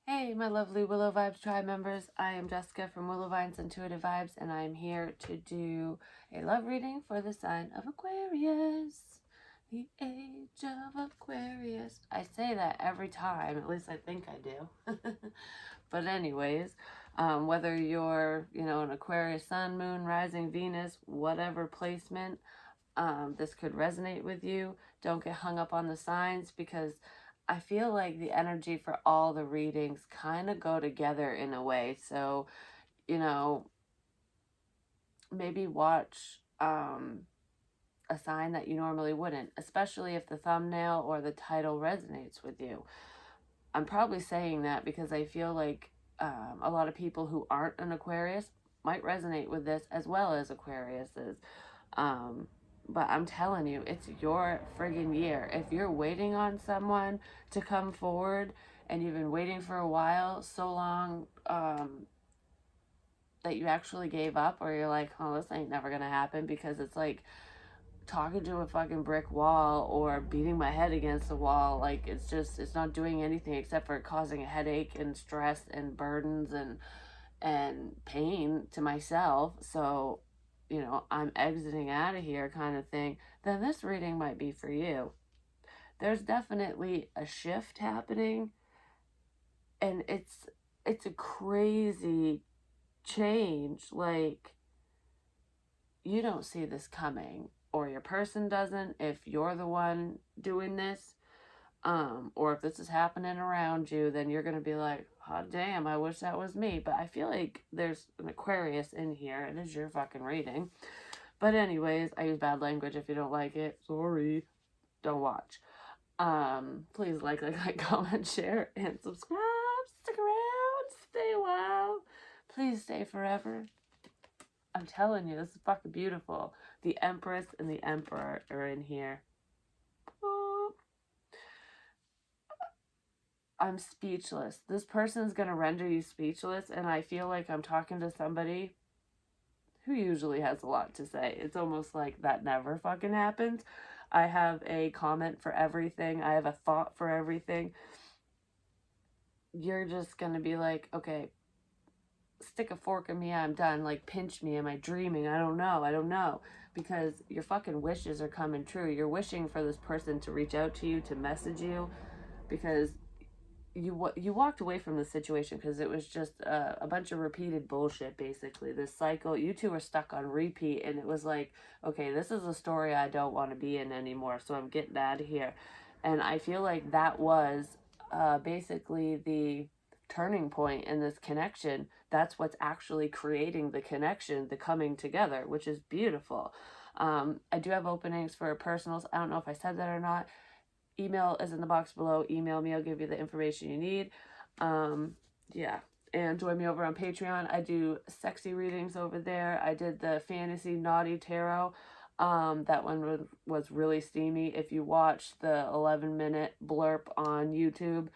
Hey, my lovely Willow Vibes Tribe members. I am Jessica from Willow Vines Intuitive Vibes, and I am here to do a love reading for the sign of Aquarius, the age of Aquarius. I say that every time, at least I think I do. But anyways, whether you're, an Aquarius sun, moon, rising, Venus, whatever placement, this could resonate with you. Don't get hung up on the signs because I feel like the energy for all the readings kind of go together in a way. So, maybe watch a sign that you normally wouldn't, especially if the thumbnail or the title resonates with you. I'm probably saying that because I feel like a lot of people who aren't an Aquarius might resonate with this as well as Aquariuses. Um, but I'm telling you, it's your friggin' year. If you're waiting on someone to come forward and you've been waiting for a while, so long that you actually gave up, or you're like, oh, this ain't never gonna happen, because it's like talking to a fucking brick wall or beating my head against the wall. Like, it's not doing anything except for causing a headache and stress and burdens and pain to myself. So, I'm exiting out of here kind of thing. Then this reading might be for you. There's definitely a shift happening, and it's a crazy change. Like, you don't see this coming, or your person doesn't if you're the one doing this. Or if this is happening around you, then you're going to be like, oh, damn, I wish that was me. But I feel like there's an Aquarius in here. It is your fucking reading. But anyways, I use bad language. If you don't like it, sorry, don't watch. Please like, comment, share, and subscribe. Stick around. Stay a while. Please stay forever. I'm telling you, this is fucking beautiful. The Empress and the Emperor are in here. I'm speechless. This person's going to render you speechless, and I feel like I'm talking to somebody who usually has a lot to say. It's almost like that never fucking happens. I have a comment for everything. I have a thought for everything. You're just going to be like, okay, stick a fork in me, I'm done. Like, pinch me, am I dreaming? I don't know. Because your fucking wishes are coming true. You're wishing for this person to reach out to you, to message you, because you walked away from the situation because it was just a bunch of repeated bullshit. Basically, this cycle, you two were stuck on repeat, and it was like, okay, this is a story I don't want to be in anymore, so I'm getting out of here. And I feel like that was basically the turning point in this connection. That's what's actually creating the connection, the coming together, which is beautiful. I do have openings for personals. I don't know if I said that or not. Email is in the box below. Email me. I'll give you the information you need. Yeah. And join me over on Patreon. I do sexy readings over there. I did the fantasy naughty tarot. That one was really steamy. If you watch the 11-minute blurb on YouTube,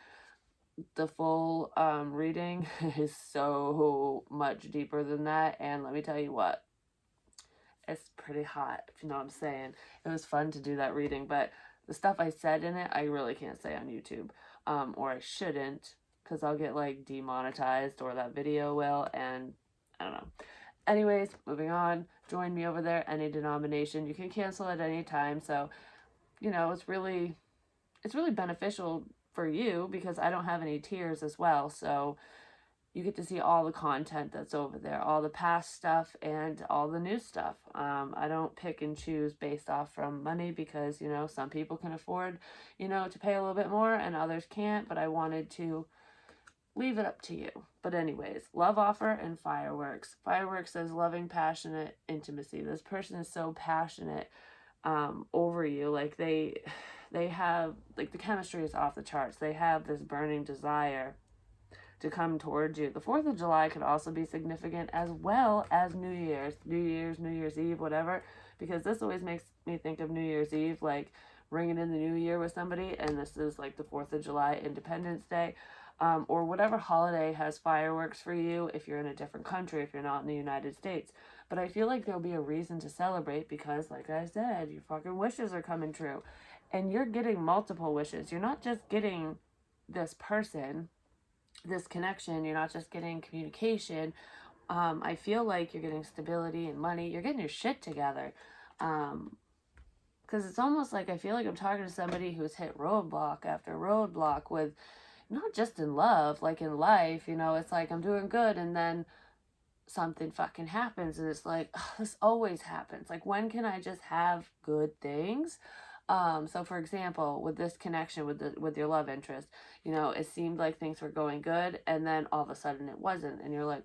the full reading is so much deeper than that. And let me tell you what, it's pretty hot, if you know what I'm saying. It was fun to do that reading, but the stuff I said in it, I really can't say on YouTube. Or I shouldn't, because I'll get like demonetized, or that video will, and I don't know. Anyways, moving on. Join me over there, any denomination. You can cancel at any time, so it's really beneficial for you because I don't have any tiers as well, so you get to see all the content that's over there, all the past stuff and all the new stuff. I don't pick and choose based off from money because, some people can afford, to pay a little bit more and others can't, but I wanted to leave it up to you. But anyways, love offer and fireworks. Fireworks says loving, passionate intimacy. This person is so passionate over you. Like they have, like, the chemistry is off the charts. They have this burning desire to come towards you. The 4th of July could also be significant, as well as New Year's, New Year's Eve, whatever, because this always makes me think of New Year's Eve, like ringing in the new year with somebody, and this is like the 4th of July, Independence Day, or whatever holiday has fireworks for you if you're in a different country, if you're not in the United States. But I feel like there'll be a reason to celebrate because, like I said, your fucking wishes are coming true. And you're getting multiple wishes. You're not just getting this person. this connection, you're not just getting communication. I feel like you're getting stability and money. You're getting your shit together. Because it's almost like I feel like I'm talking to somebody who's hit roadblock after roadblock with, not just in love, like in life, you know, it's like I'm doing good and then something fucking happens and it's like, oh, this always happens. Like, when can I just have good things? So for example, with this connection with your love interest, you know, it seemed like things were going good and then all of a sudden it wasn't, and you're like,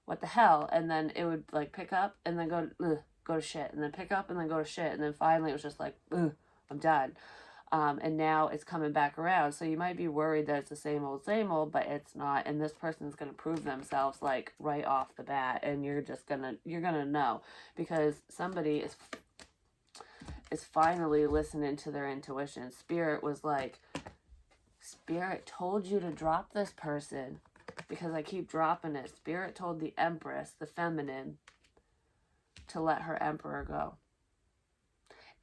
what the hell? And then it would like pick up and then go to shit, and then pick up and then go to shit, and then finally it was just like, I'm done. And now it's coming back around. So you might be worried that it's the same old, but it's not. And this person's going to prove themselves like right off the bat. And you're going to know, because somebody is finally listening to their intuition. Spirit was like, Spirit told you to drop this person, because I keep dropping it. Spirit told the Empress, the feminine, to let her Emperor go.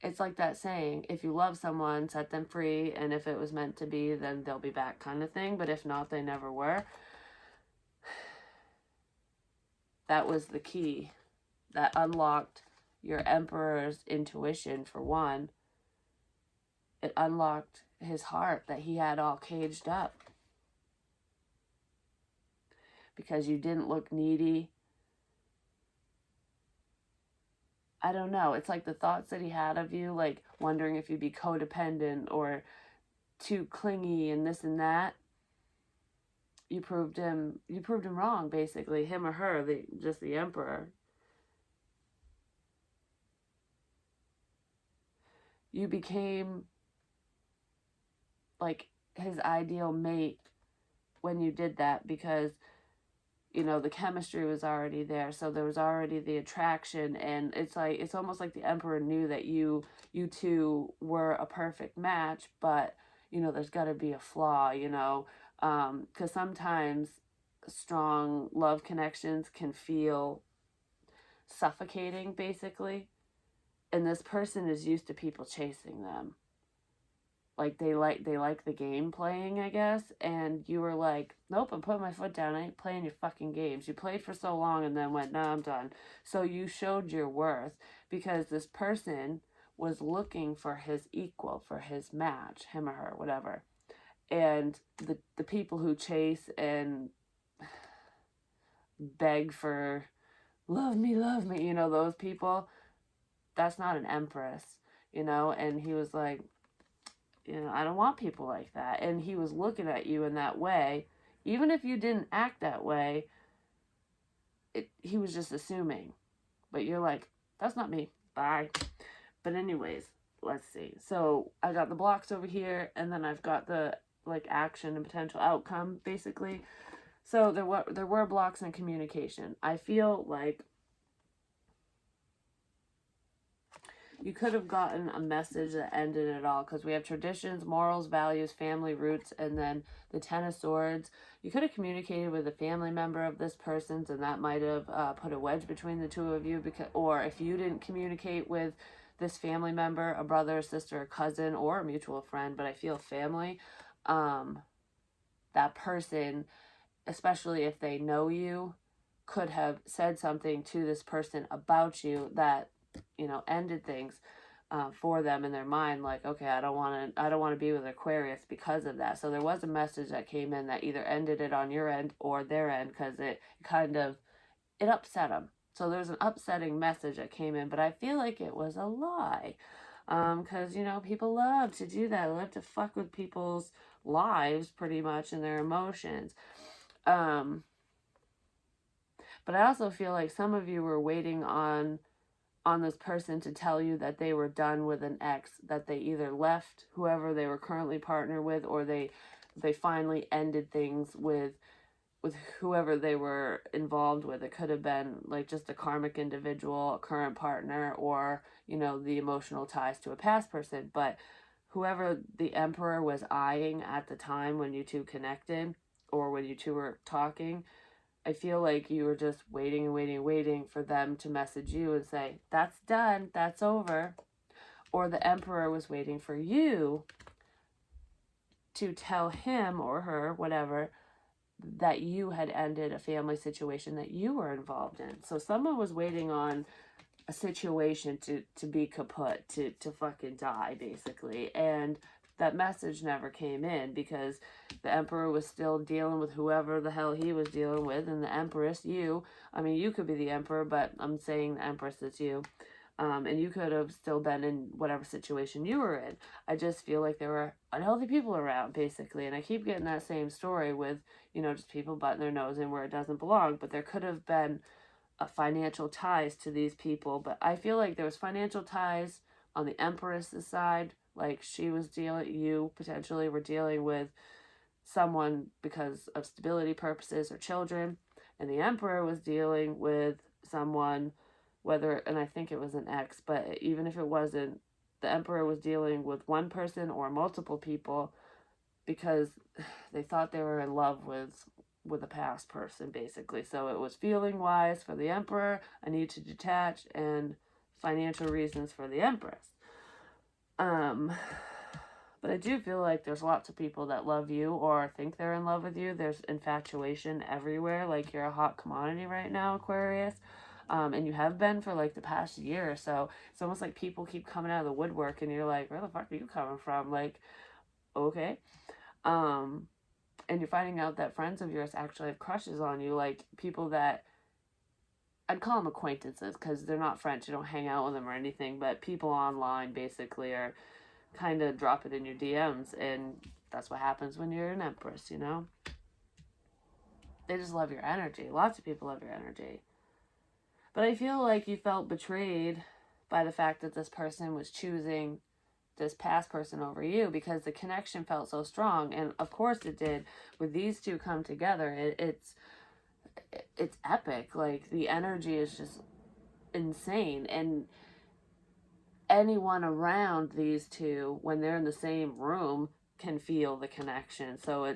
It's like that saying, if you love someone, set them free, and if it was meant to be, then they'll be back, kind of thing. But if not, they never were. That was the key. That unlocked your Emperor's intuition, for one. It unlocked his heart that he had all caged up. Because you didn't look needy. I don't know. It's like the thoughts that he had of you, like wondering if you'd be codependent or too clingy and this and that. You proved him wrong, basically. Him or her, just the Emperor. You became like his ideal mate when you did that, because you know, the chemistry was already there, so there was already the attraction, and it's like, it's almost like the Emperor knew that you two were a perfect match, but you know, there's got to be a flaw, you know, because sometimes strong love connections can feel suffocating, basically, and this person is used to people chasing them. Like they like the game playing, I guess, and you were like, nope, I'm putting my foot down. I ain't playing your fucking games. You played for so long and then went, nah, I'm done. So you showed your worth, because this person was looking for his equal, for his match, him or her, whatever. And the people who chase and beg for love me, you know, those people, that's not an Empress, you know. And he was like, you know, I don't want people like that. And he was looking at you in that way. Even if you didn't act that way, he was just assuming. But you're like, that's not me. Bye. But anyways, let's see. So I got the blocks over here, and then I've got the like action and potential outcome, basically. So there were blocks in communication. I feel like you could have gotten a message that ended it all, because we have traditions, morals, values, family roots, and then the Ten of Swords. You could have communicated with a family member of this person's, and that might have put a wedge between the two of you. Because, or if you didn't communicate with this family member, a brother, a sister, a cousin, or a mutual friend, but I feel family, that person, especially if they know you, could have said something to this person about you that, you know, ended things for them in their mind. Like, okay, I don't want to be with Aquarius because of that. So there was a message that came in that either ended it on your end or their end, because it upset them. So there's an upsetting message that came in, but I feel like it was a lie, because you know, people love to do that. They love to fuck with people's lives, pretty much, and their emotions. But I also feel like some of you were waiting on this person to tell you that they were done with an ex, that they either left whoever they were currently partnered with, or they finally ended things with whoever they were involved with. It could have been like just a karmic individual, a current partner, or, you know, the emotional ties to a past person. But whoever the Emperor was eyeing at the time when you two connected, or when you two were talking, I feel like you were just waiting and waiting and waiting for them to message you and say, that's done, that's over. Or the Emperor was waiting for you to tell him or her, whatever, that you had ended a family situation that you were involved in. So someone was waiting on a situation to be kaput, to fucking die, basically. And that message never came in because the emperor was still dealing with whoever the hell he was dealing with, and the empress, you, I mean, you could be the emperor, but I'm saying the empress is you. And you could have still been in whatever situation you were in. I just feel like there were unhealthy people around, basically. And I keep getting that same story with, just people butting their nose in where it doesn't belong. But there could have been financial ties to these people. But I feel like there was financial ties on the empress's side. Like you potentially were dealing with someone because of stability purposes or children. And the emperor was dealing with someone, and I think it was an ex, but even if it wasn't, the emperor was dealing with one person or multiple people because they thought they were in love with a past person, basically. So it was feeling wise for the emperor, a need to detach, and financial reasons for the empress. But I do feel like there's lots of people that love you or think they're in love with you. There's infatuation everywhere. Like, you're a hot commodity right now, Aquarius. And you have been for like the past year or so. It's almost like people keep coming out of the woodwork and you're like, where the fuck are you coming from? Like, okay. And you're finding out that friends of yours actually have crushes on you. Like, people that, I'd call them acquaintances because they're not friends. You don't hang out with them or anything. But people online basically are kind of drop it in your DMs, and that's what happens when you're an empress, They just love your energy. Lots of people love your energy. But I feel like you felt betrayed by the fact that this person was choosing this past person over you because the connection felt so strong. And of course it did. With these two come together, it's epic. Like, the energy is just insane. And anyone around these two, when they're in the same room, can feel the connection. So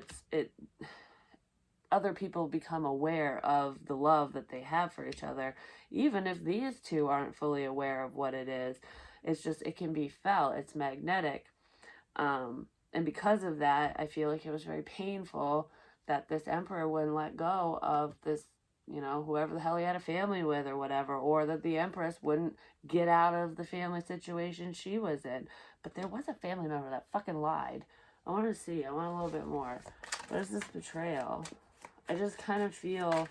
other people become aware of the love that they have for each other, even if these two aren't fully aware of what it is. It's just, it can be felt. It's magnetic. And because of that, I feel like it was very painful that this emperor wouldn't let go of this, whoever the hell he had a family with or whatever, or that the empress wouldn't get out of the family situation she was in. But there was a family member that fucking lied. I want to see. I want a little bit more. What is this betrayal? I just kind of feel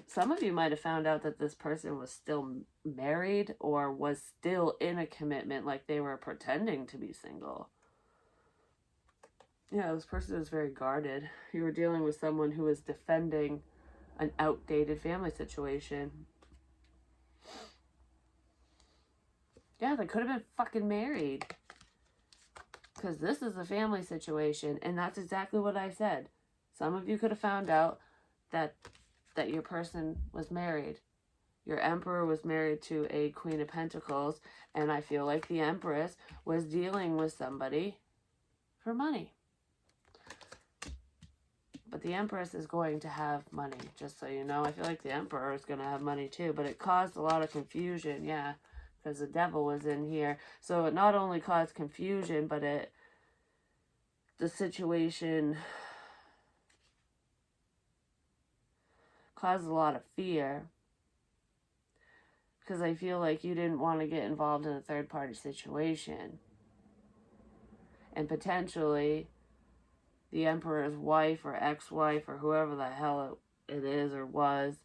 some of you might have found out that this person was still married or was still in a commitment, like they were pretending to be single. Yeah, this person is very guarded. You were dealing with someone who was defending an outdated family situation. Yeah, they could have been fucking married. Because this is a family situation, and that's exactly what I said. Some of you could have found out that your person was married. Your emperor was married to a Queen of Pentacles, and I feel like the empress was dealing with somebody for money. But the empress is going to have money, just so you know. I feel like the emperor is going to have money too, but it caused a lot of confusion, yeah, because the devil was in here. So it not only caused confusion, but the situation caused a lot of fear, because I feel like you didn't want to get involved in a third-party situation. And potentially the emperor's wife or ex-wife or whoever the hell it is or was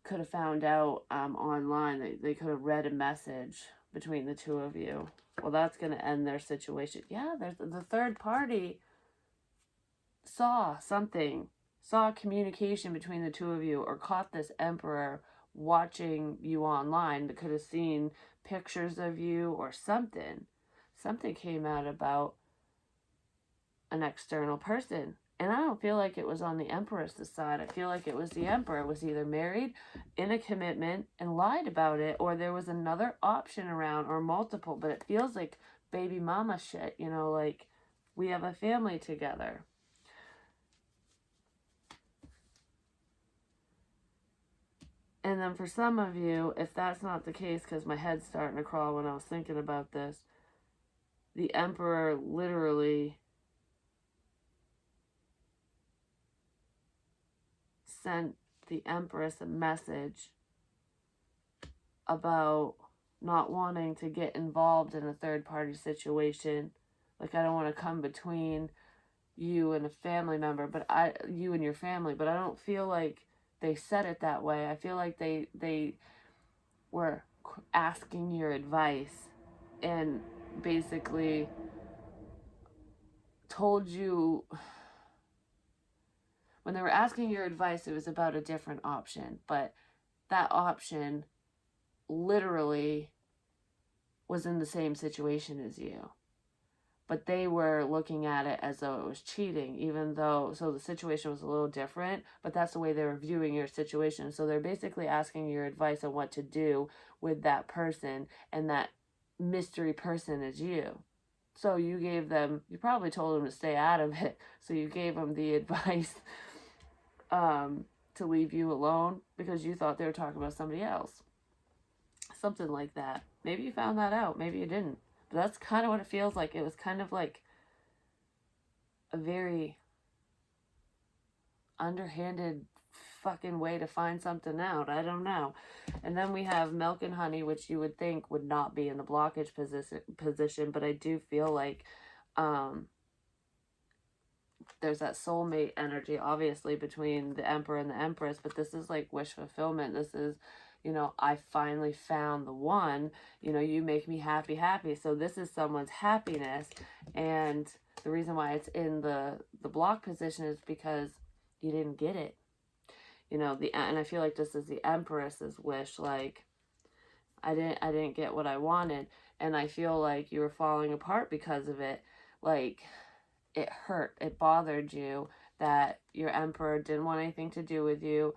could have found out online. They could have read a message between the two of you. Well, that's going to end their situation. Yeah, there's the third party saw something, saw communication between the two of you, or caught this emperor watching you online that could have seen pictures of you or something. Something came out about an external person. And I don't feel like it was on the empress' side. I feel like it was the emperor was either married, in a commitment, and lied about it, or there was another option around, or multiple. But it feels like baby mama shit, like we have a family together. And then for some of you, if that's not the case, because my head's starting to crawl when I was thinking about this, the emperor literally sent the Empress a message about not wanting to get involved in a third-party situation. Like, I don't want to come between you and a family member, you and your family, but I don't feel like they said it that way. I feel like they were asking your advice and basically told you, when they were asking your advice, it was about a different option, but that option literally was in the same situation as you. But they were looking at it as though it was cheating, even though, so the situation was a little different, but that's the way they were viewing your situation. So they're basically asking your advice on what to do with that person, and that mystery person is you. So you gave them, you probably told them to stay out of it, so you gave them the advice to leave you alone because you thought they were talking about somebody else. Something like that. Maybe you found that out, maybe you didn't. But that's kind of what it feels like. It was kind of like a very underhanded fucking way to find something out. I don't know. And then we have milk and honey, which you would think would not be in the blockage position, but I do feel like there's that soulmate energy, obviously, between the Emperor and the Empress, but this is like wish fulfillment. This is, I finally found the one, you make me happy. So this is someone's happiness. And the reason why it's in the block position is because you didn't get it. And I feel like this is the Empress's wish. Like, I didn't get what I wanted. And I feel like you were falling apart because of it. Like, it hurt. It bothered you that your Emperor didn't want anything to do with you.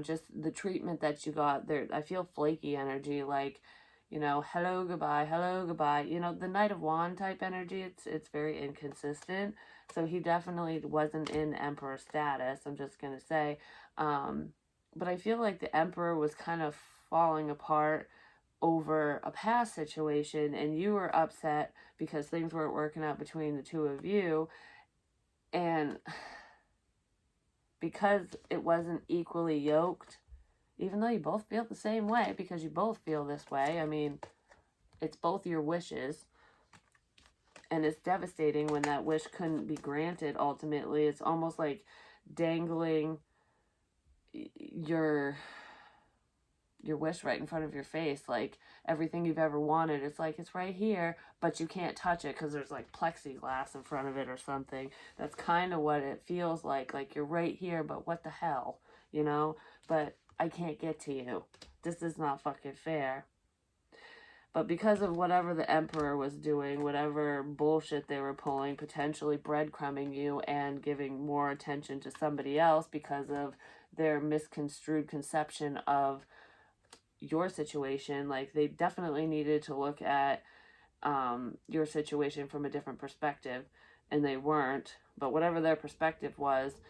Just the treatment that you got there. I feel flaky energy, like, hello, goodbye, hello, goodbye. The Knight of Wands type energy, it's very inconsistent. So he definitely wasn't in Emperor status, I'm just going to say. But I feel like the Emperor was kind of falling apart over a past situation, and you were upset because things weren't working out between the two of you. And because it wasn't equally yoked, even though you both feel the same way, because you both feel this way, I mean, it's both your wishes, and it's devastating when that wish couldn't be granted ultimately. It's almost like dangling your wish right in front of your face, like everything you've ever wanted. It's like, it's right here, but you can't touch it because there's like plexiglass in front of it or something. That's kind of what it feels like you're right here, but what the hell, but I can't get to you. This is not fucking fair. But because of whatever the Emperor was doing, whatever bullshit they were pulling, potentially breadcrumbing you and giving more attention to somebody else because of their misconstrued conception of your situation, like, they definitely needed to look at your situation from a different perspective, and they weren't. But whatever their perspective was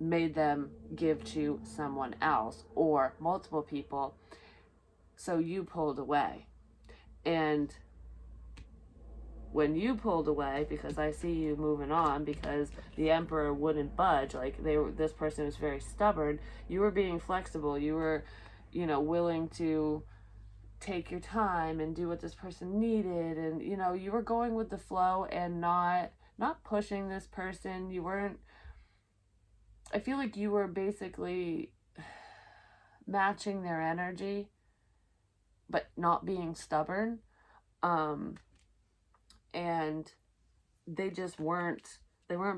made them give to someone else or multiple people. So you pulled away. And when you pulled away, because I see you moving on, because the Emperor wouldn't budge, like, this person was very stubborn, you were being flexible. You were, willing to take your time and do what this person needed, and you were going with the flow and not pushing this person. You weren't, I feel like you were basically matching their energy but not being stubborn, and they just weren't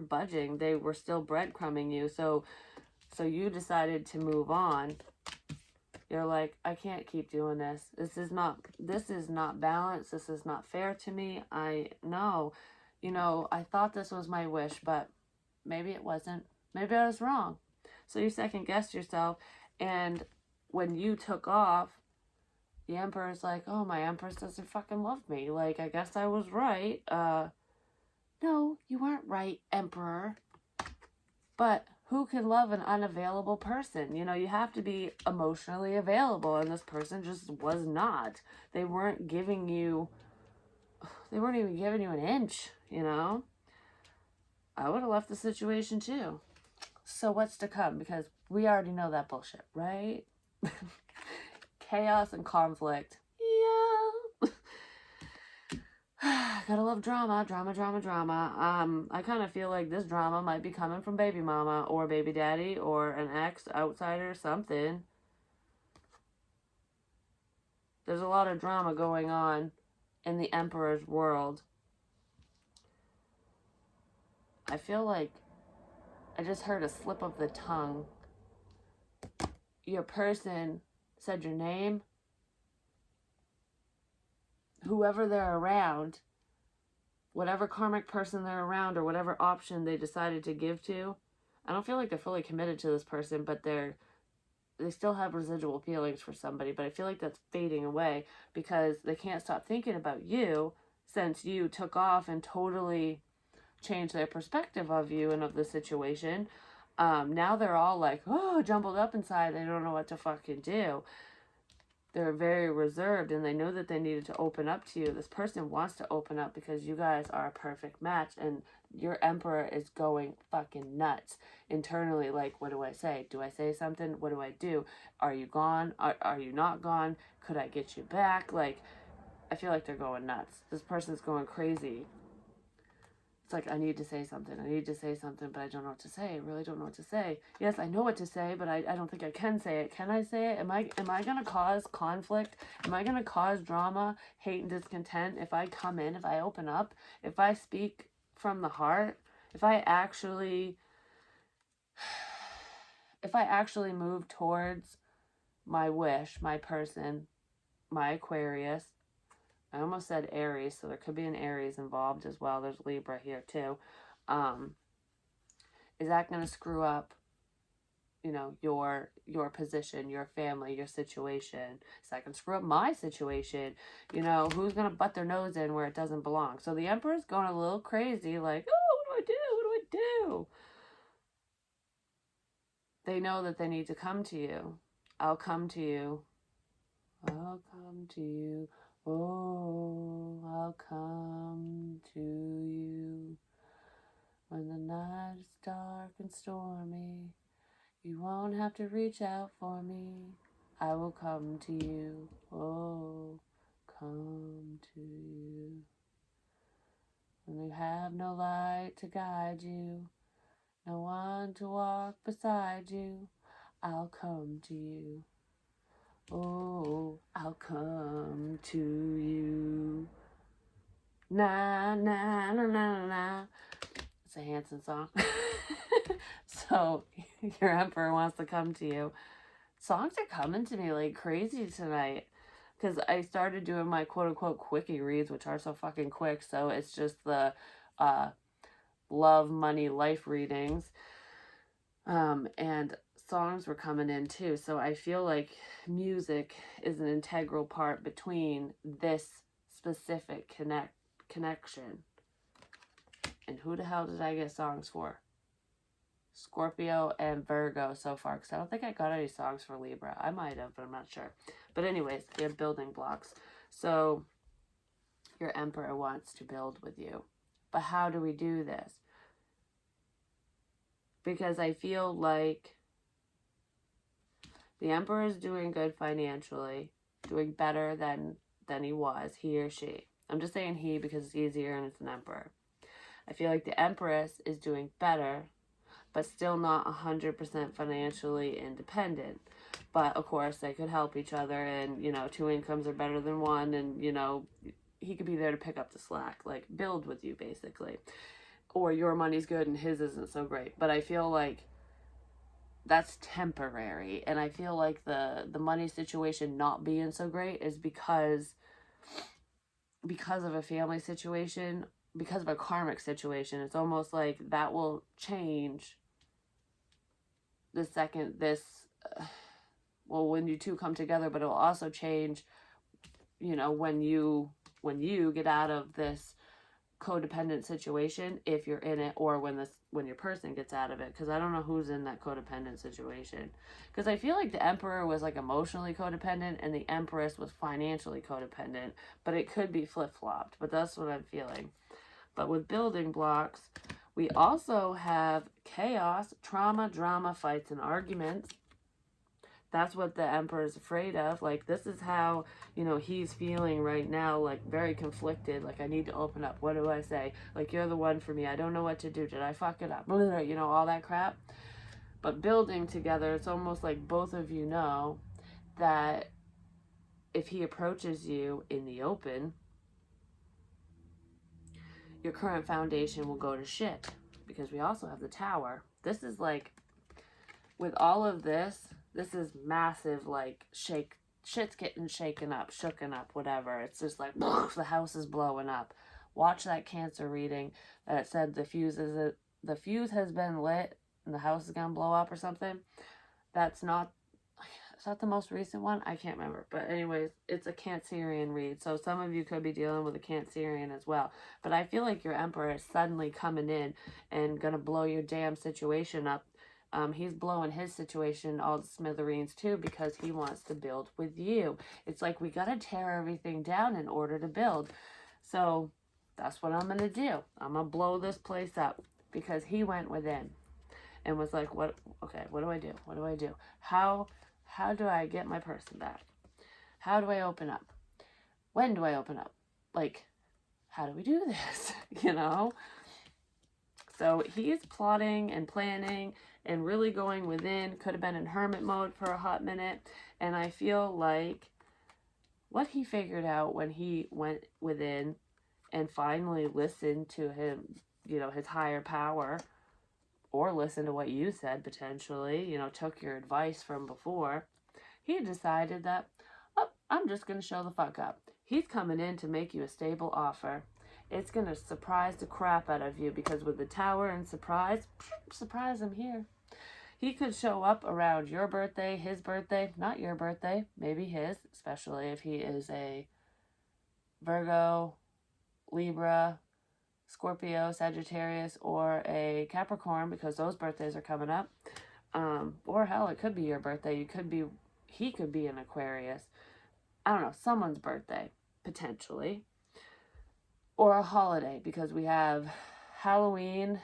budging. They were still breadcrumbing you. So you decided to move on. You're like, I can't keep doing this. This is not balanced. This is not fair to me. I know, I thought this was my wish, but maybe it wasn't. Maybe I was wrong. So you second guessed yourself. And when you took off, the Emperor's like, oh, my Empress doesn't fucking love me. Like, I guess I was right. No, you weren't right, Emperor. But who can love an unavailable person? You have to be emotionally available, and this person just was not. They weren't even giving you an inch, I would have left the situation too. So what's to come? Because we already know that bullshit, right? Chaos and conflict. Yeah. Gotta love drama. I kind of feel like this drama might be coming from baby mama or baby daddy or an ex, outsider, something. There's a lot of drama going on in the Emperor's world. I feel like I just heard a slip of the tongue. Your person said your name. Whoever they're around, whatever karmic person they're around or whatever option they decided to give to, I don't feel like they're fully committed to this person, but they still have residual feelings for somebody, but I feel like that's fading away because they can't stop thinking about you since you took off and totally changed their perspective of you and of the situation. Now they're all like, oh, jumbled up inside. They don't know what to fucking do. They're very reserved and they know that they needed to open up to you. This person wants to open up because you guys are a perfect match and your Emperor is going fucking nuts internally. Like, what do I say? Do I say something? What do I do? Are you gone? Are you not gone? Could I get you back? Like, I feel like they're going nuts. This person's going crazy. It's like, I need to say something, but I don't know what to say. I really don't know what to say. Yes, I know what to say, but I don't think I can say it. Can I say it? Am I going to cause conflict? Am I going to cause drama, hate, and discontent if I come in, if I open up, if I speak from the heart, if I actually move towards my wish, my person, my Aquarius? I almost said Aries, so there could be an Aries involved as well. There's Libra here too. Is that going to screw up, your position, your family, your situation? Is that going to screw up my situation? Who's going to butt their nose in where it doesn't belong? So the Emperor's going a little crazy, like, oh, what do I do? What do I do? They know that they need to come to you. I'll come to you. I'll come to you. Oh, I'll come to you. When the night is dark and stormy, you won't have to reach out for me. I will come to you. Oh, come to you. When you have no light to guide you, no one to walk beside you, I'll come to you. Oh, I'll come to you. Na, na, na, na, na. It's a Hanson song. So, your Emperor wants to come to you. Songs are coming to me like crazy tonight. Because I started doing my quote-unquote quickie reads, which are so fucking quick. So, it's just the love, money, life readings. And songs were coming in too. So I feel like music is an integral part between this specific connection. And who the hell did I get songs for? Scorpio and Virgo so far, because I don't think I got any songs for Libra. I might have, but I'm not sure. But anyways, they're building blocks. So your Emperor wants to build with you. But how do we do this? Because I feel like the Emperor is doing good financially, doing better than he was, he or she. I'm just saying he because it's easier and it's an Emperor. I feel like the Empress is doing better, but still not 100% financially independent. But, of course, they could help each other, and, two incomes are better than one, and, he could be there to pick up the slack, like, build with you, basically. Or your money's good and his isn't so great. But I feel like that's temporary. And I feel like the money situation not being so great is because of a family situation, because of a karmic situation. It's almost like that will change the second when you two come together, but it'll also change, when you get out of this codependent situation, if you're in it, or when your person gets out of it, because I don't know who's in that codependent situation, because I feel like the Emperor was like emotionally codependent and the Empress was financially codependent, but it could be flip-flopped, but that's what I'm feeling. But with building blocks, we also have chaos, trauma, drama, fights, and arguments. That's what the Emperor is afraid of. Like, this is how, you know, he's feeling right now, like, very conflicted. Like, I need to open up. What do I say? Like, you're the one for me. I don't know what to do. Did I fuck it up? You know, all that crap. But building together, it's almost like both of you know that if he approaches you in the open, your current foundation will go to shit. Because we also have the Tower. This is like, with all of this, this is massive, like, shit's getting shaken up, shooken up, whatever. It's just like, the house is blowing up. Watch that Cancer reading that said the fuse has been lit and the house is gonna blow up or something. Is that the most recent one? I can't remember. But anyways, it's a Cancerian read. So some of you could be dealing with a Cancerian as well. But I feel like your Emperor is suddenly coming in and gonna blow your damn situation up. He's blowing his situation all to smithereens too because he wants to build with you. It's like we got to tear everything down in order to build. So that's what I'm going to do. I'm going to blow this place up because he went within and was like, what do I do? What do I do? How do I get my person back? How do I open up? When do I open up? Like, how do we do this? You know? So he's plotting and planning and really going within. Could have been in hermit mode for a hot minute. And I feel like what he figured out when he went within and finally listened to him, you know, his higher power, or listened to what you said potentially, you know, took your advice from before, he decided that, oh, I'm just going to show the fuck up. He's coming in to make you a stable offer. It's going to surprise the crap out of you because with the Tower and surprise, I'm here. He could show up around your birthday, his birthday, not your birthday, maybe his, especially if he is a Virgo, Libra, Scorpio, Sagittarius, or a Capricorn because those birthdays are coming up. Or hell, it could be your birthday. He could be an Aquarius. I don't know, someone's birthday, potentially. Or a holiday, because we have Halloween,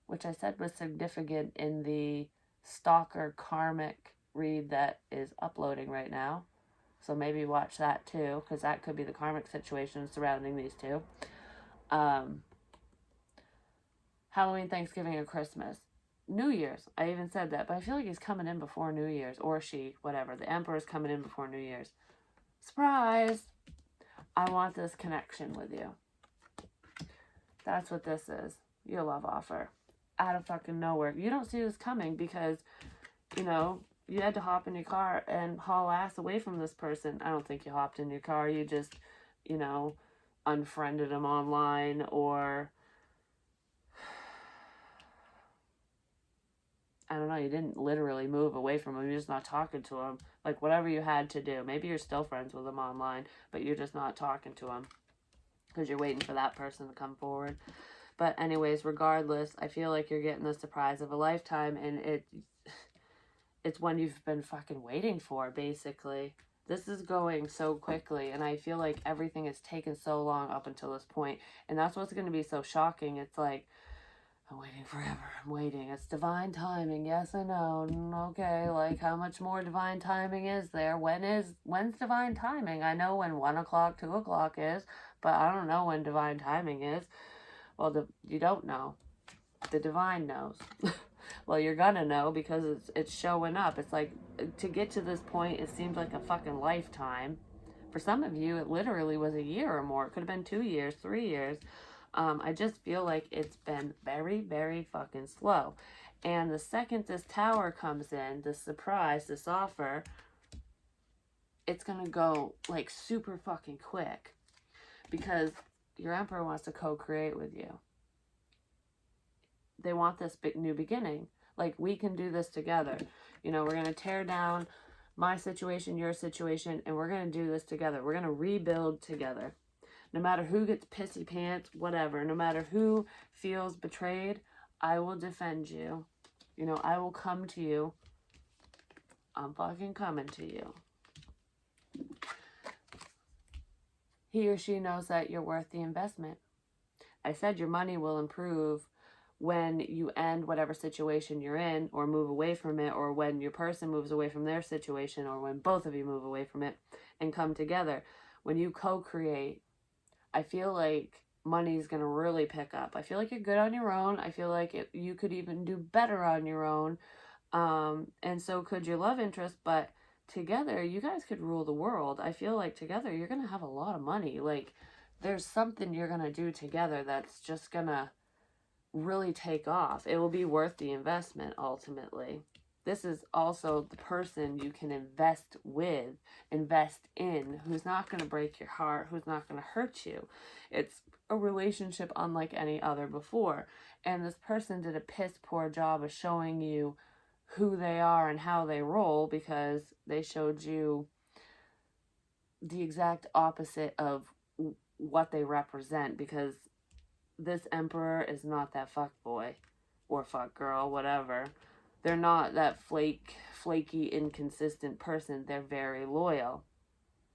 which I said was significant in the Stalker Karmic read that is uploading right now. So maybe watch that too, because that could be the karmic situation surrounding these two. Halloween, Thanksgiving, and Christmas. New Year's, I even said that, but I feel like he's coming in before New Year's, or she, whatever. The Emperor's coming in before New Year's. Surprise! I want this connection with you. That's what this is. Your love offer. Out of fucking nowhere. You don't see this coming because, you know, you had to hop in your car and haul ass away from this person. I don't think you hopped in your car. You just, you know, unfriended him online or, I don't know, you didn't literally move away from him. You're just not talking to him. Like, whatever you had to do. Maybe you're still friends with him online, but you're just not talking to him because you're waiting for that person to come forward. But anyways, regardless, I feel like you're getting the surprise of a lifetime, and it's one you've been fucking waiting for, basically. This is going so quickly, and I feel like everything has taken so long up until this point, and that's what's going to be so shocking. It's like, I'm waiting forever. I'm waiting. It's divine timing. Yes, I know. Okay, like, how much more divine timing is there? When's divine timing? I know when 1 o'clock, 2 o'clock is, but I don't know when divine timing is. Well, you don't know. The divine knows. Well, you're gonna know because it's showing up. It's like, to get to this point, it seems like a fucking lifetime. For some of you, it literally was a year or more. It could have been 2 years, 3 years. I just feel like it's been very, very fucking slow. And the second this Tower comes in, this surprise, this offer, it's gonna go like super fucking quick because your Emperor wants to co-create with you. They want this big new beginning. Like, we can do this together. You know, we're going to tear down my situation, your situation, and we're going to do this together. We're going to rebuild together. No matter who gets pissy pants, whatever, no matter who feels betrayed, I will defend you. You know, I will come to you. I'm fucking coming to you. He or she knows that you're worth the investment. I said your money will improve when you end whatever situation you're in or move away from it, or when your person moves away from their situation, or when both of you move away from it and come together, when you co-create, I feel like money's going to really pick up. I feel like you're good on your own. I feel like you could even do better on your own. And so could your love interest, but together you guys could rule the world. I feel like together you're going to have a lot of money. Like there's something you're going to do together that's just going to really take off. It will be worth the investment ultimately. This is also the person you can invest with, invest in, who's not going to break your heart, who's not going to hurt you. It's a relationship unlike any other before. And this person did a piss poor job of showing you who they are and how they roll, because they showed you the exact opposite of what they represent, because this emperor is not that fuck boy or fuck girl, whatever. They're not that flaky, inconsistent person. They're very loyal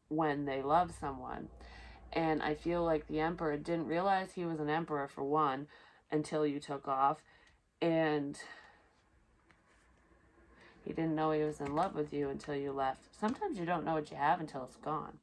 when they love someone. And I feel like the emperor didn't realize he was an emperor, for one, until you took off. And he didn't know he was in love with you until you left. Sometimes you don't know what you have until it's gone.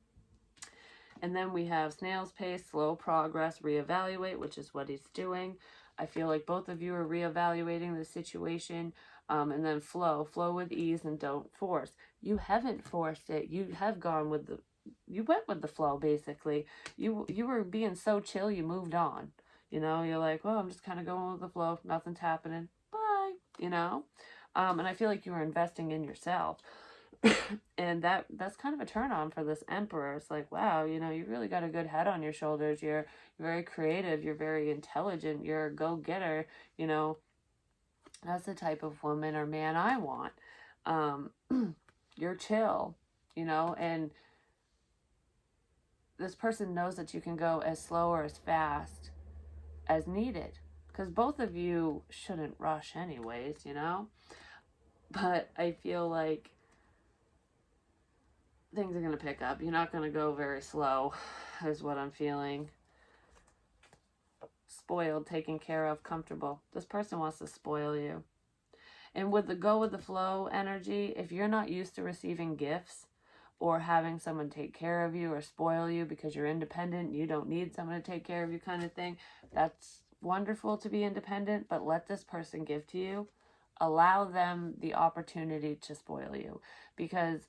And then we have snail's pace, slow progress, reevaluate, which is what he's doing. I feel like both of you are reevaluating the situation. And then flow with ease and don't force. You haven't forced it. You have gone with you went with the flow, basically. You were being so chill, you moved on. You know, you're like, well, I'm just kind of going with the flow. Nothing's happening. Bye. You know? And I feel like you were investing in yourself. And that's kind of a turn on for this emperor. It's like, wow, you know, you really got a good head on your shoulders. You're very creative. You're very intelligent. You're a go-getter. You know, that's the type of woman or man I want. You're chill, you know, and this person knows that you can go as slow or as fast as needed, because both of you shouldn't rush anyways, you know. But I feel like things are going to pick up. You're not going to go very slow, is what I'm feeling. Spoiled, taken care of, comfortable. This person wants to spoil you. And with the go with the flow energy, if you're not used to receiving gifts or having someone take care of you or spoil you because you're independent, you don't need someone to take care of you kind of thing, that's wonderful to be independent, but let this person give to you. Allow them the opportunity to spoil you, because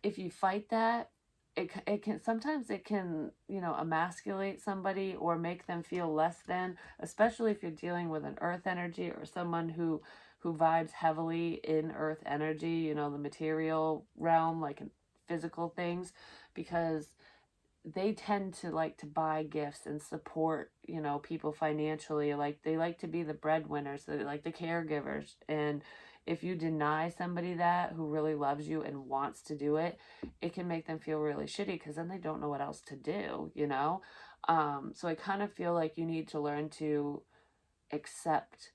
if you fight that, it can sometimes, it can, you know, emasculate somebody or make them feel less than, especially if you're dealing with an earth energy or someone who vibes heavily in earth energy, you know, the material realm, like physical things, because they tend to like to buy gifts and support, you know, people financially. Like they like to be the breadwinners, they like the caregivers. And if you deny somebody that, who really loves you and wants to do it, it can make them feel really shitty, because then they don't know what else to do, you know. So I kind of feel like you need to learn to accept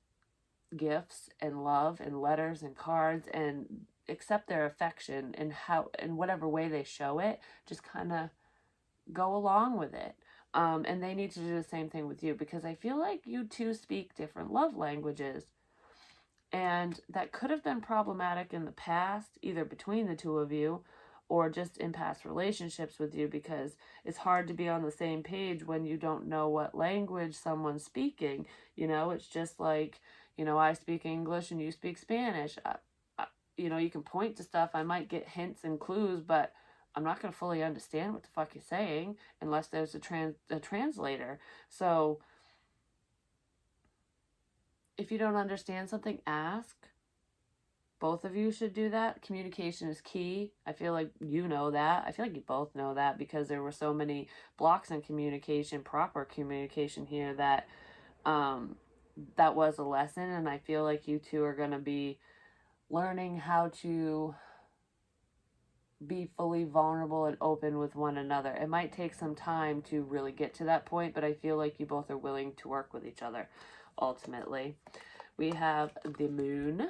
gifts and love and letters and cards, and accept their affection and how, in whatever way they show it. Just kind of go along with it. And they need to do the same thing with you, because I feel like you two speak different love languages. And that could have been problematic in the past, either between the two of you or just in past relationships with you, because it's hard to be on the same page when you don't know what language someone's speaking. You know, it's just like, you know, I speak English and you speak Spanish. You know, you can point to stuff. I might get hints and clues, but I'm not going to fully understand what the fuck you're saying unless there's a translator. So if you don't understand something, ask. Both of you should do that. Communication is key. I feel like you know that. I feel like you both know that, because there were so many blocks in communication, proper communication here, that that was a lesson. And I feel like you two are going to be learning how to be fully vulnerable and open with one another. It might take some time to really get to that point, but I feel like you both are willing to work with each other ultimately. We have the moon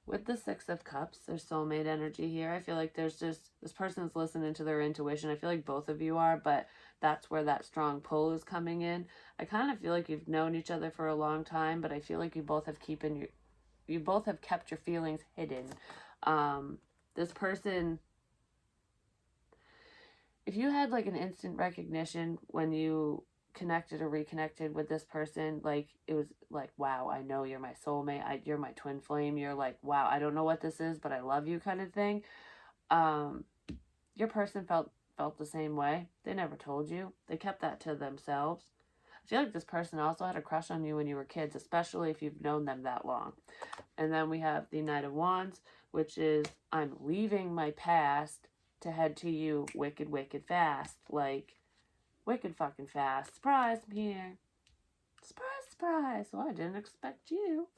with the Six of Cups. There's soulmate energy here. I feel like there's just, this person's listening to their intuition. I feel like both of you are, but that's where that strong pull is coming in. I kind of feel like you've known each other for a long time, but I feel like you both have kept your feelings hidden. This person, if you had like an instant recognition when you connected or reconnected with this person, like it was like, wow, I know you're my soulmate, you're my twin flame, you're like, wow, I don't know what this is, but I love you kind of thing. Your person felt the same way. They never told you. They kept that to themselves. I feel like this person also had a crush on you when you were kids, especially if you've known them that long. And then we have the Knight of Wands, which is, I'm leaving my past to head to you wicked, wicked fast. Like, wicked fucking fast. Surprise, I'm here. Surprise, surprise. Well, I didn't expect you.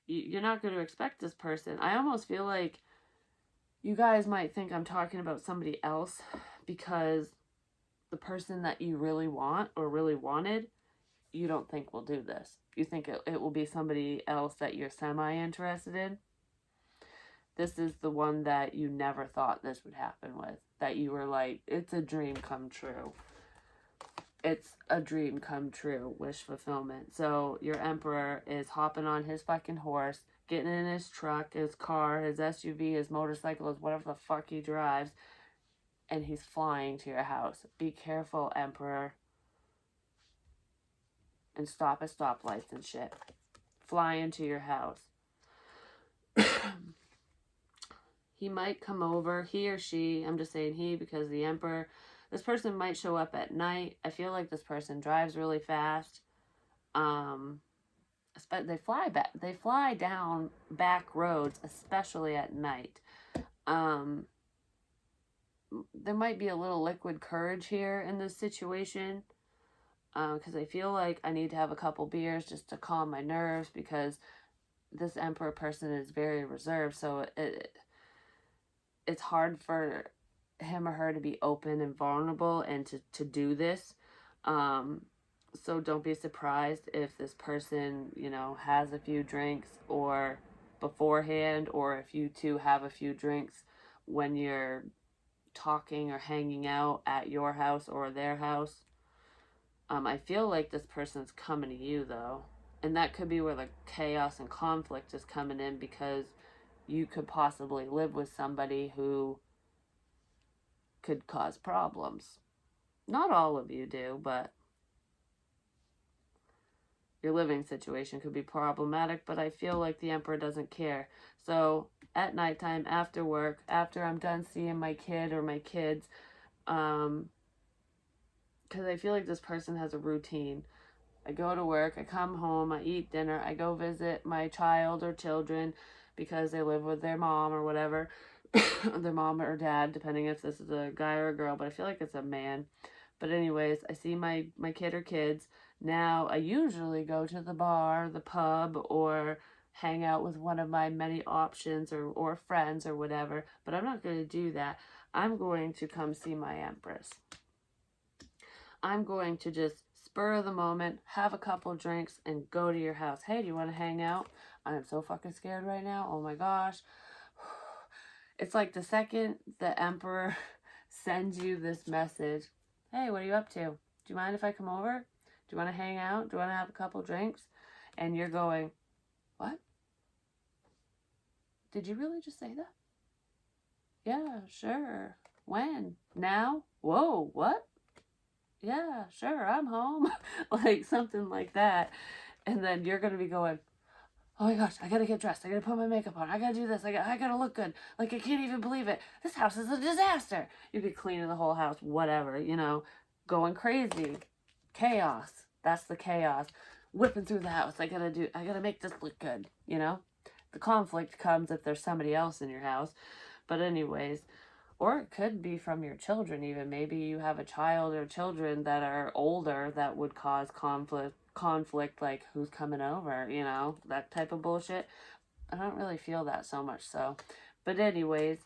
You're not going to expect this person. I almost feel like you guys might think I'm talking about somebody else because the person that you really want or really wanted, you don't think will do this. You think it will be somebody else that you're semi-interested in. This is the one that you never thought this would happen with. That you were like, it's a dream come true. It's a dream come true. Wish fulfillment. So your emperor is hopping on his fucking horse, getting in his truck, his car, his SUV, his motorcycle, his whatever the fuck he drives, and he's flying to your house. Be careful, emperor. And stop at stoplights and shit. Fly into your house. He might come over, he or she, I'm just saying he because the emperor, this person might show up at night. I feel like this person drives really fast. They fly down back roads, especially at night. There might be a little liquid courage here in this situation. Because I feel like I need to have a couple beers just to calm my nerves because this emperor person is very reserved. So it's hard for him or her to be open and vulnerable and to do this. So don't be surprised if this person, has a few drinks or beforehand, or if you two have a few drinks when you're talking or hanging out at your house or their house. I feel like this person's coming to you though. And that could be where the chaos and conflict is coming in because you could possibly live with somebody who could cause problems. Not all of you do, but your living situation could be problematic, but I feel like the emperor doesn't care. So at nighttime, after work, after I'm done seeing my kid or my kids, because I feel like this person has a routine. I go to work, I come home, I eat dinner, I go visit my child or children because they live with their mom or whatever, their mom or dad, depending if this is a guy or a girl, but I feel like it's a man. But anyways, I see my kid or kids. Now, I usually go to the bar, the pub, or hang out with one of my many options or friends or whatever, but I'm not going to do that. I'm going to come see my empress. I'm going to just spur of the moment, have a couple drinks, and go to your house. Hey, do you want to hang out? I am so fucking scared right now. Oh my gosh. It's like the second the emperor sends you this message, hey, what are you up to? Do you mind if I come over? Do you want to hang out? Do you want to have a couple drinks? And you're going, what? Did you really just say that? Yeah, sure. When? Now? Whoa, what? Yeah, sure, I'm home. Like something like that. And then you're going to be going, oh my gosh, I got to get dressed. I got to put my makeup on. I got to do this. I got to look good. Like, I can't even believe it. This house is a disaster. You'd be cleaning the whole house, whatever, going crazy. Chaos. That's the chaos. Whipping through the house. I got to make this look good, The conflict comes if there's somebody else in your house. But anyways, or it could be from your children even. Maybe you have a child or children that are older that would cause conflict, like who's coming over, that type of bullshit. I don't really feel that so much so. But anyways,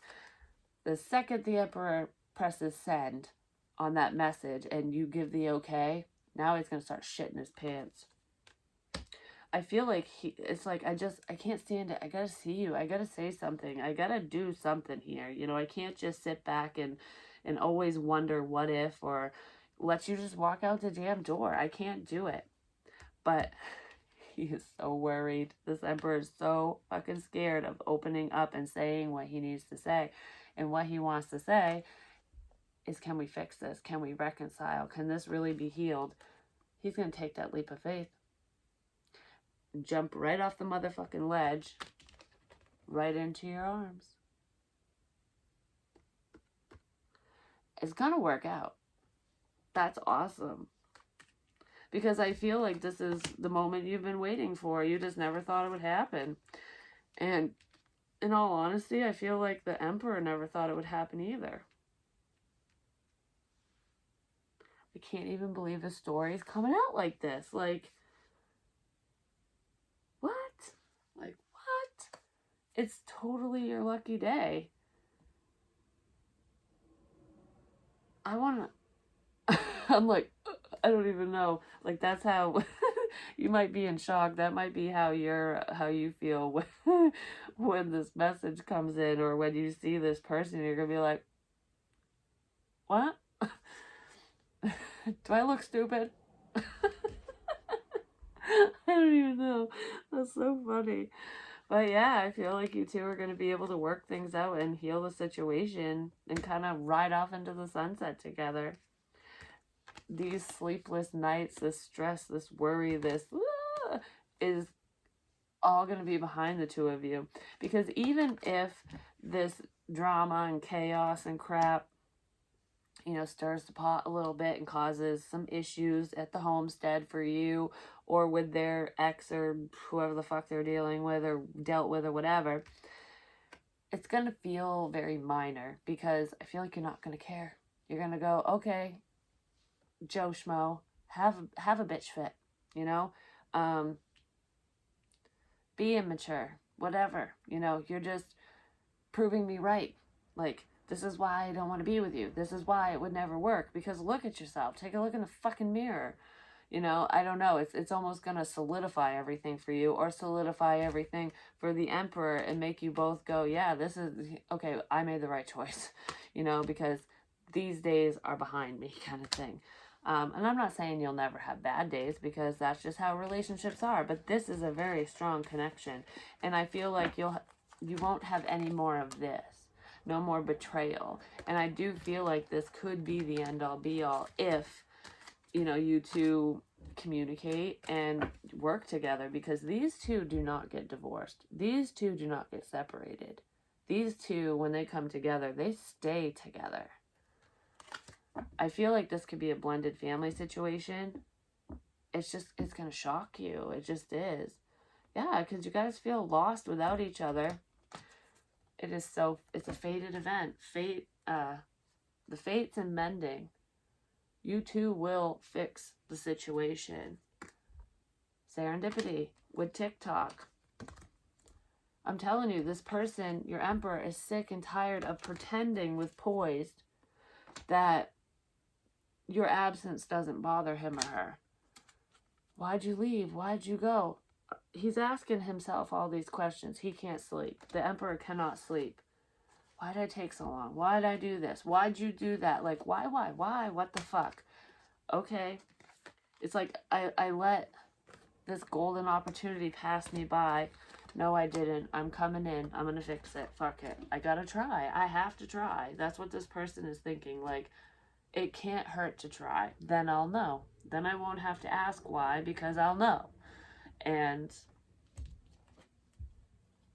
the second the emperor presses send on that message and you give the okay, now he's going to start shitting his pants. I feel like it's like, I can't stand it. I gotta see you. I gotta say something. I gotta do something here. I can't just sit back and and always wonder what if, or lets you just walk out the damn door. I can't do it. But he is so worried. This emperor is so fucking scared of opening up and saying what he needs to say. And what he wants to say is, can we fix this? Can we reconcile? Can this really be healed? He's going to take that leap of faith. Jump right off the motherfucking ledge, right into your arms. It's going to work out. That's awesome. Because I feel like this is the moment you've been waiting for. You just never thought it would happen. And in all honesty, I feel like the emperor never thought it would happen either. I can't even believe the story is coming out like this. Like, what? Like, what? It's totally your lucky day. I want to... I'm like, I don't even know. Like, that's how... you might be in shock. That might be how you feel when this message comes in, or when you see this person. You're going to be like, what? Do I look stupid? I don't even know. That's so funny. But yeah, I feel like you two are going to be able to work things out and heal the situation and kind of ride off into the sunset together. These sleepless nights, this stress, this worry, this is all going to be behind the two of you. Because even if this drama and chaos and crap, you know, stirs the pot a little bit and causes some issues at the homestead for you, or with their ex, or whoever the fuck they're dealing with or dealt with or whatever, it's going to feel very minor, because I feel like you're not going to care. You're going to go, okay, Joe Schmo, have a bitch fit, you know? Be immature, whatever, you know, you're just proving me right. Like, this is why I don't want to be with you. This is why it would never work. Because look at yourself. Take a look in the fucking mirror. You know, I don't know. It's almost going to solidify everything for you, or solidify everything for the emperor, and make you both go, yeah, this is, okay, I made the right choice. You know, because these days are behind me, kind of thing. And I'm not saying you'll never have bad days, because that's just how relationships are. But this is a very strong connection. And I feel like you won't have any more of this. No more betrayal. And I do feel like this could be the end all be all if, you know, you two communicate and work together, because these two do not get divorced. These two do not get separated. These two, when they come together, they stay together. I feel like this could be a blended family situation. It's going to shock you. It just is. Yeah, because you guys feel lost without each other. It's a fated event. The fates in mending. You two will fix the situation. Serendipity with TikTok. I'm telling you, this person, your emperor, is sick and tired of pretending with poised that your absence doesn't bother him or her. Why'd you leave? Why'd you go? He's asking himself all these questions. He can't sleep. The emperor cannot sleep. Why did I take so long? Why did I do this? Why'd you do that? Like, why? What the fuck? Okay. It's like, I let this golden opportunity pass me by. No, I didn't. I'm coming in. I'm going to fix it. Fuck it. I got to try. I have to try. That's what this person is thinking. Like, it can't hurt to try. Then I'll know. Then I won't have to ask why, because I'll know. And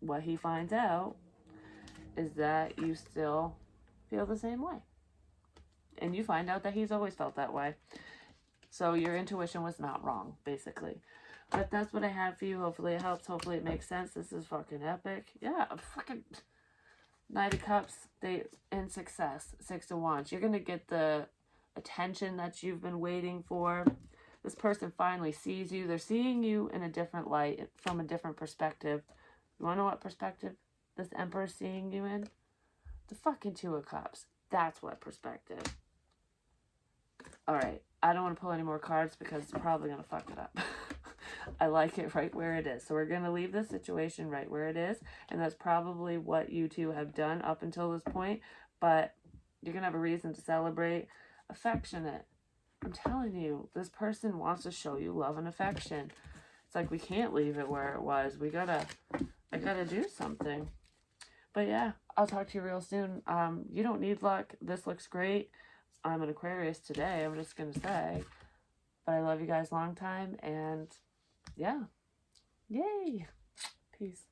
what he finds out is that you still feel the same way. And you find out that he's always felt that way. So your intuition was not wrong, basically. But that's what I have for you. Hopefully it helps. Hopefully it makes sense. This is fucking epic. Yeah, fucking Knight of Cups, and success. 6 of Wands. You're going to get the attention that you've been waiting for. This person finally sees you. They're seeing you in a different light, from a different perspective. You want to know what perspective this emperor is seeing you in? The fucking 2 of Cups. That's what perspective. Alright, I don't want to pull any more cards because it's probably going to fuck it up. I like it right where it is. So we're going to leave this situation right where it is. And that's probably what you two have done up until this point. But You're going to have a reason to celebrate. Affectionate. I'm telling you, this person wants to show you love and affection. It's like we can't leave it where it was. I gotta do something. But yeah, I'll talk to you real soon. You don't need luck. This looks great. I'm an Aquarius today, I'm just going to say. But I love you guys long time, and yeah. Yay. Peace.